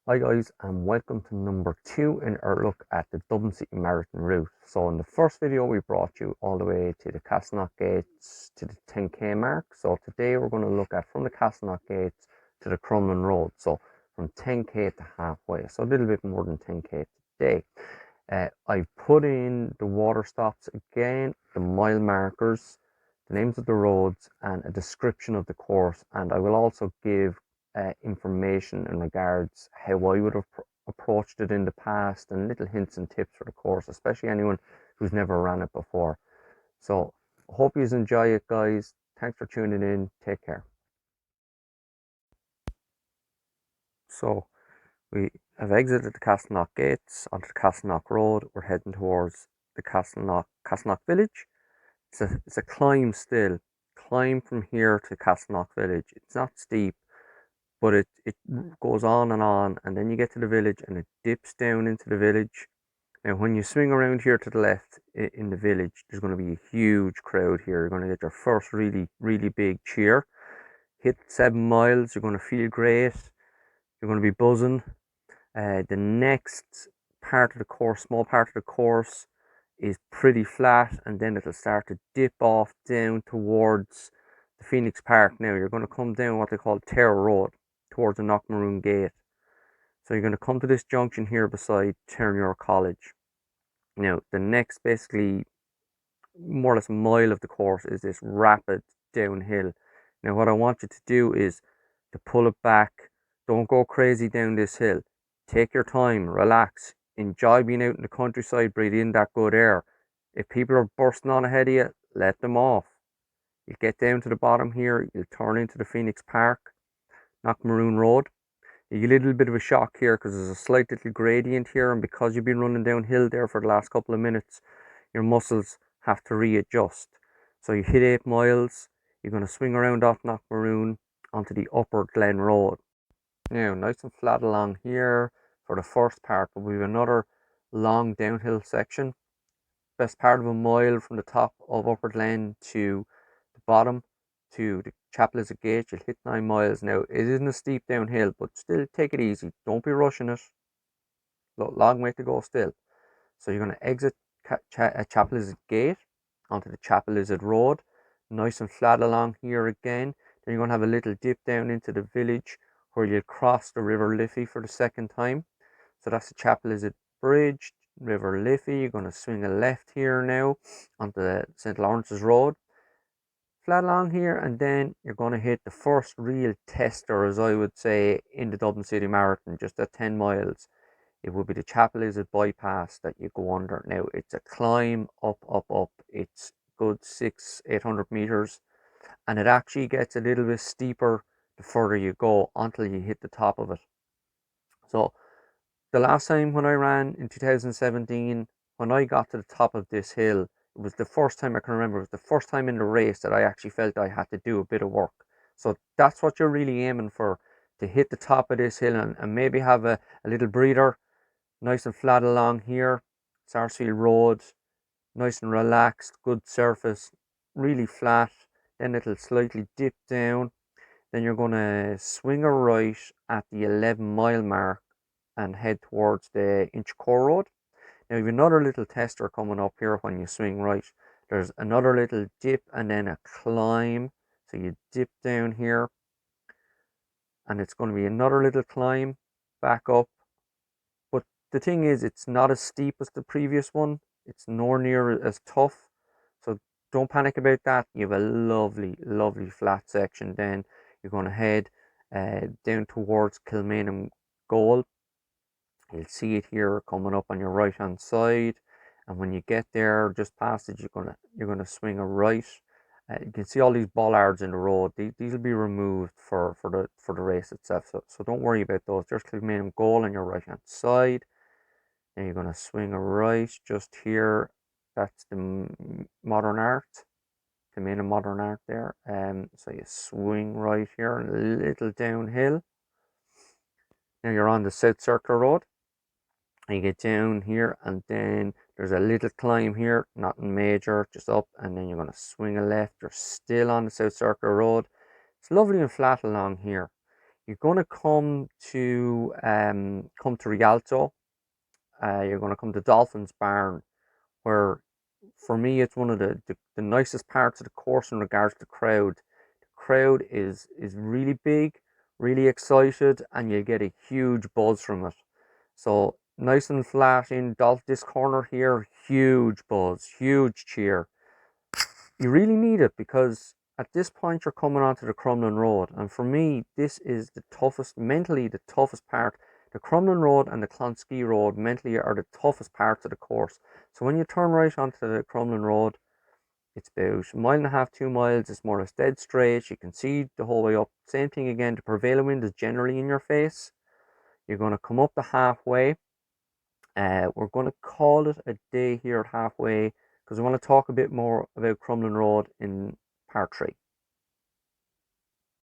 Hi guys, and welcome to number 2 in our look at the Dublin City Marathon route. So in the first video we brought you all the way to the Castleknock gates to the 10k mark. So today we're going to look at from the Castleknock gates to the Crumline Road. So from 10k to halfway, so a little bit more than 10k today. I've put in the water stops again, the mile markers, the names of the roads and a description of the course, and I will also give information in regards how I would have approached it in the past and little hints and tips for the course, especially anyone who's never ran it before. So I hope you enjoy it, guys. Thanks for tuning in. Take care. So we have exited the Castleknock gates onto the Castleknock Road. We're heading towards the Castleknock village. It's a climb still. Climb from here to Castleknock village. It's not steep, but it goes on, and then you get to the village and it dips down into the village. Now when you swing around here to the left in the village, there's going to be a huge crowd here. You're going to get your first really big cheer. Hit 7 miles, you're going to feel great, you're going to be buzzing. The next part of the course, small part of the course, is pretty flat, and then it'll start to dip off down towards the Phoenix Park. Now you're going to come down what they call Terror Road towards the Knockmaroon Gate. So you're going to come to this junction here beside Terranure College. Now the next basically more or less a mile of the course is this rapid downhill. Now what I want you to do is to pull it back. Don't go crazy down this hill. Take your time, relax, enjoy being out in the countryside, breathe in that good air. If people are bursting on ahead of you, let them off. You get down to the bottom here, you'll turn into the Phoenix Park, Knockmaroon Road. You get a little bit of a shock here because there's a slight little gradient here, and because you've been running downhill there for the last couple of minutes, your muscles have to readjust. So you hit 8 miles, you're going to swing around off Knockmaroon onto the Upper Glen Road. Now, nice and flat along here for the first part, but we have another long downhill section. Best part of a mile from the top of Upper Glen to the bottom to the Chapel is a Gate. You'll hit 9 miles. Now, it isn't a steep downhill, but still take it easy. Don't be rushing it. Long way to go still. So you're going to exit Chapel is a Gate onto the Chapel Lizard Road. Nice and flat along here again. Then you're going to have a little dip down into the village where you'll cross the River Liffey for the second time. So that's the Chapel Lizard Bridge, River Liffey. You're going to swing a left here now onto the St. Lawrence's Road. Flat along here, and then you're going to hit the first real tester, as I would say, in the Dublin City Marathon, just at 10 miles. It would be the Chapel Lizard bypass that you go under. Now it's a climb up. It's good 800 meters, and it actually gets a little bit steeper the further you go until you hit the top of it. So the last time when I ran in 2017, when I got to the top of this hill, it was the first time I can remember. It was the first time in the race that I actually felt I had to do a bit of work. So that's what you're really aiming for, to hit the top of this hill and maybe have a little breather. Nice and flat along here, Sarsfield Road, nice and relaxed, good surface, really flat. Then it'll slightly dip down. Then you're going to swing a right at the 11-mile mark and head towards the Inchicore Road. Now you've another little tester coming up here when you swing right. There's another little dip and then a climb. So you dip down here and it's going to be another little climb back up. But the thing is, it's not as steep as the previous one. It's nowhere near as tough. So don't panic about that. You have a lovely flat section. Then you're going to head down towards Kilmainham Goal. You'll see it here coming up on your right hand side, and when you get there just past it, you're gonna swing a right. You can see all these bollards in the road. These will be removed for the race itself, so don't worry about those. There's Kilmainham Goal on your right hand side. Then you're gonna swing a right just here. That's the Modern Art, Kilmainham Modern Art there. So you swing right here, a little downhill. Now you're on the South Circular Road. You get down here, and then there's a little climb here, nothing major, just up, and then you're going to swing a left. You're still on the South Circular Road. It's lovely and flat along here. You're going to come to Rialto. You're going to come to Dolphins Barn, where for me it's one of the nicest parts of the course in regards to crowd. The crowd is really big, really excited, and you get a huge buzz from it. So nice and flat in this corner here, huge buzz, huge cheer. You really need it because at this point you're coming onto the Crumline Road, and for me this is the toughest, mentally the toughest part. The Crumline Road and the Clonski Road mentally are the toughest parts of the course. So when you turn right onto the Crumline Road, it's about a mile and a half, 2 miles. It's more or less dead straight. You can see the whole way up. Same thing again, the prevailing wind is generally in your face. You're going to come up the halfway. We're going to call it a day here at halfway because I want to talk a bit more about Crumline Road in part 3.